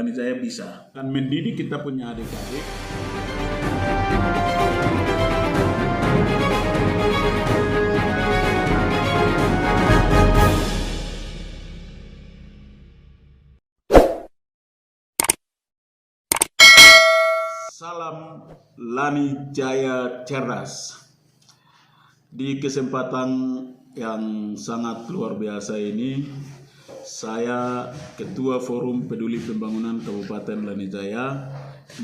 Lani Jaya bisa. Dan mendidik kita punya adik-adik. Salam Lani Jaya cerdas. Di kesempatan yang sangat luar biasa ini, saya Ketua Forum Peduli Pembangunan Kabupaten Lani Jaya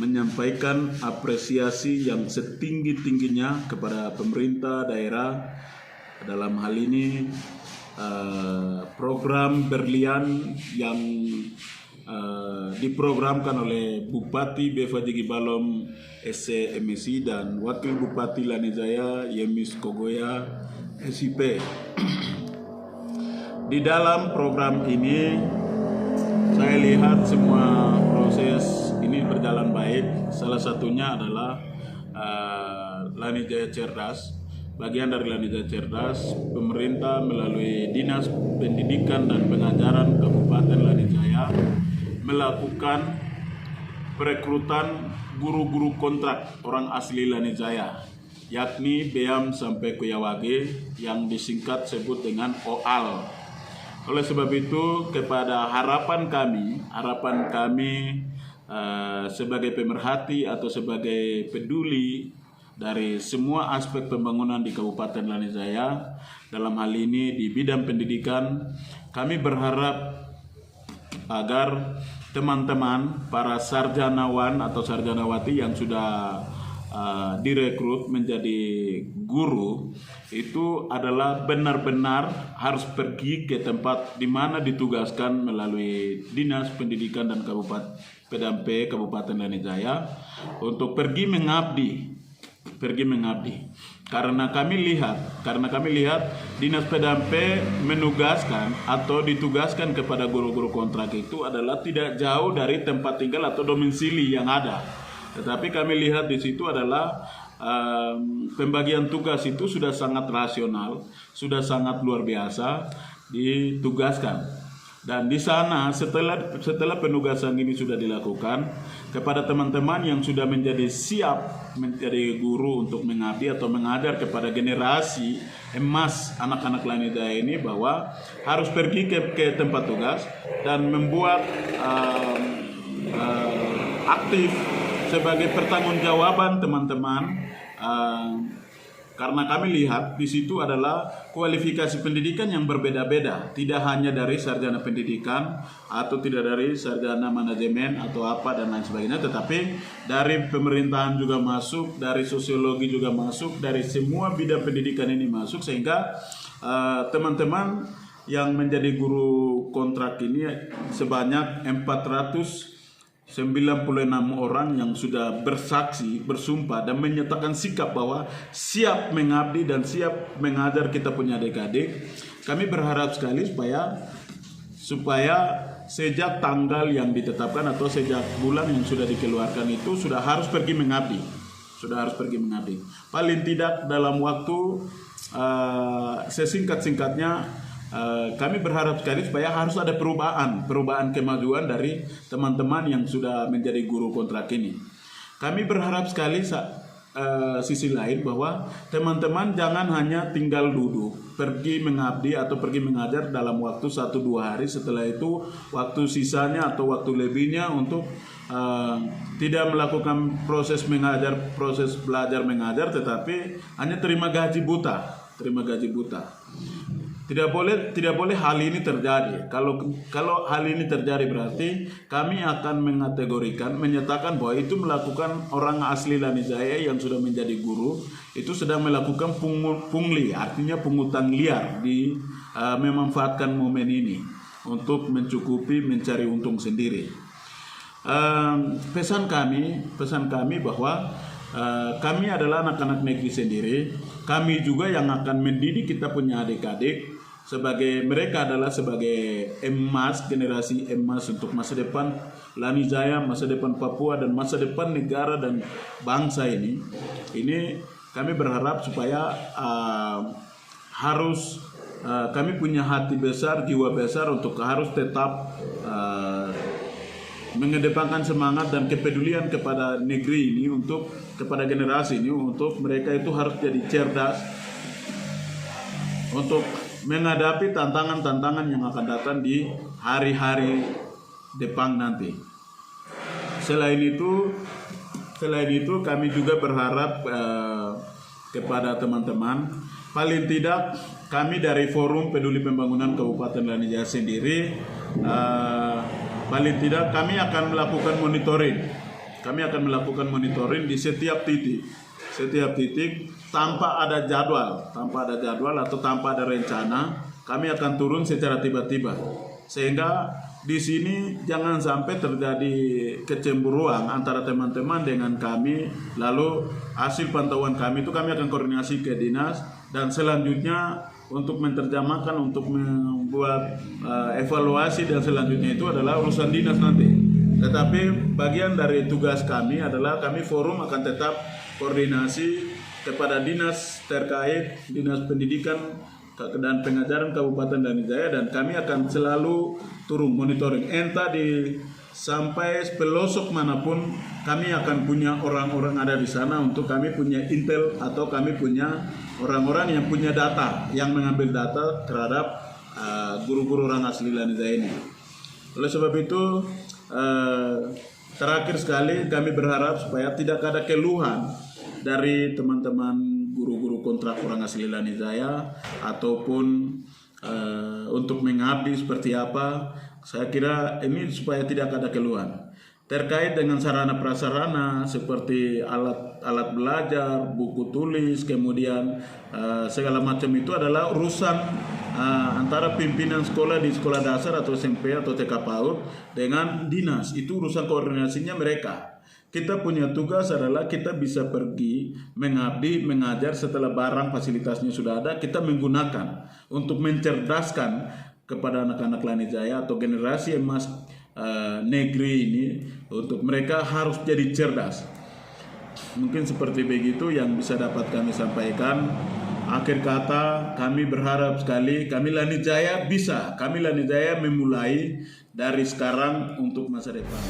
menyampaikan apresiasi yang setinggi-tingginya kepada pemerintah daerah dalam hal ini program Berlian yang diprogramkan oleh Bupati Beva Jigi Balom SC-MSI dan Wakil Bupati Lani Jaya Yemis Kogoya SIP. Di dalam program ini saya lihat semua proses ini berjalan baik. Salah satunya adalah Lani Jaya Cerdas. Bagian dari Lani Jaya Cerdas, pemerintah melalui Dinas Pendidikan dan Pengajaran Kabupaten Lani Jaya melakukan perekrutan guru-guru kontrak orang asli Lani Jaya, yakni Beam sampai Kuyawage yang disingkat sebut dengan OAL. Oleh sebab itu, kepada harapan kami sebagai pemerhati atau sebagai peduli dari semua aspek pembangunan di Kabupaten Lani Jaya, dalam hal ini di bidang pendidikan, kami berharap agar teman-teman para sarjanawan atau sarjanawati yang sudah direkrut menjadi guru itu adalah benar-benar harus pergi ke tempat di mana ditugaskan melalui Dinas Pendidikan dan Pedampe Kabupaten Lani Jaya untuk pergi mengabdi. Karena kami lihat Dinas Pedampe menugaskan atau ditugaskan kepada guru-guru kontrak itu adalah tidak jauh dari tempat tinggal atau domisili yang ada. Tetapi kami lihat di situ adalah pembagian tugas itu sudah sangat rasional, sudah sangat luar biasa ditugaskan. Dan di sana setelah penugasan ini sudah dilakukan, kepada teman-teman yang sudah menjadi siap menjadi guru untuk mengabdi atau mengajar kepada generasi emas anak-anak Lani Jaya ini, bahwa harus pergi ke tempat tugas dan membuat aktif sebagai pertanggungjawaban teman-teman. Karena kami lihat di situ adalah kualifikasi pendidikan yang berbeda-beda, tidak hanya dari sarjana pendidikan atau tidak dari sarjana manajemen atau apa dan lain sebagainya, tetapi dari pemerintahan juga masuk, dari sosiologi juga masuk, dari semua bidang pendidikan ini masuk, sehingga teman-teman yang menjadi guru kontrak ini sebanyak 496 orang yang sudah bersaksi, bersumpah dan menyatakan sikap bahwa siap mengabdi dan siap mengajar kita punya adik-adik. Kami berharap sekali supaya sejak tanggal yang ditetapkan atau sejak bulan yang sudah dikeluarkan itu sudah harus pergi mengabdi. Paling tidak dalam waktu sesingkat-singkatnya. Kami berharap sekali supaya harus ada perubahan kemajuan dari teman-teman yang sudah menjadi guru kontrak ini. Kami berharap sekali sisi lain bahwa teman-teman jangan hanya tinggal duduk, pergi mengabdi atau pergi mengajar dalam waktu 1-2 hari, setelah itu waktu sisanya atau waktu lebihnya untuk tidak melakukan proses belajar mengajar, tetapi hanya terima gaji buta. Tidak boleh hal ini terjadi. Kalau hal ini terjadi berarti kami akan menyatakan bahwa itu melakukan orang asli Lani Jaya yang sudah menjadi guru itu sedang melakukan pungli, artinya pungutan liar, memanfaatkan momen ini untuk mencari untung sendiri. Pesan kami bahwa kami adalah anak-anak negeri sendiri. Kami juga yang akan mendidik kita punya adik-adik. Mereka adalah sebagai emas, generasi emas untuk masa depan Lani Jaya, masa depan Papua, dan masa depan negara dan bangsa ini. Ini kami berharap supaya kami punya hati besar, jiwa besar untuk harus tetap mengedepankan semangat dan kepedulian kepada negeri ini, untuk kepada generasi ini, untuk mereka itu harus jadi cerdas untuk menghadapi tantangan-tantangan yang akan datang di hari-hari depan nanti. Selain itu kami juga berharap kepada teman-teman, paling tidak kami dari Forum Peduli Pembangunan Kabupaten Lanijaya sendiri, paling tidak kami akan melakukan monitoring. Kami akan melakukan monitoring di setiap titik tanpa ada jadwal atau tanpa ada rencana. Kami akan turun secara tiba-tiba, sehingga di sini jangan sampai terjadi kecemburuan antara teman-teman dengan kami. Lalu hasil pantauan kami itu kami akan koordinasi ke dinas, dan selanjutnya untuk menerjemahkan, untuk membuat evaluasi, dan selanjutnya itu adalah urusan dinas nanti. Tetapi bagian dari tugas kami adalah kami forum akan tetap koordinasi kepada dinas terkait, dinas pendidikan dan pengajaran Kabupaten Lanijaya, dan kami akan selalu turun monitoring entah di sampai pelosok manapun. Kami akan punya orang-orang ada di sana, untuk kami punya intel atau kami punya orang-orang yang punya data, yang mengambil data terhadap guru-guru orang asli Lanijaya ini. Oleh sebab itu terakhir sekali kami berharap supaya tidak ada keluhan dari teman-teman guru-guru kontrak orang asli Lanijaya ataupun untuk mengabdi seperti apa. Saya kira ini supaya tidak ada keluhan terkait dengan sarana prasarana seperti alat belajar, buku tulis, kemudian segala macam itu adalah urusan antara pimpinan sekolah di sekolah dasar atau SMP atau TK PAUD dengan dinas. Itu urusan koordinasinya mereka. Kita punya tugas adalah kita bisa pergi mengabdi, mengajar setelah barang fasilitasnya sudah ada, kita menggunakan untuk mencerdaskan kepada anak-anak Lanijaya atau generasi emas negeri ini, untuk mereka harus jadi cerdas. Mungkin seperti begitu yang bisa dapat kami sampaikan. Akhir kata, kami berharap sekali kami Lanijaya memulai dari sekarang untuk masa depan.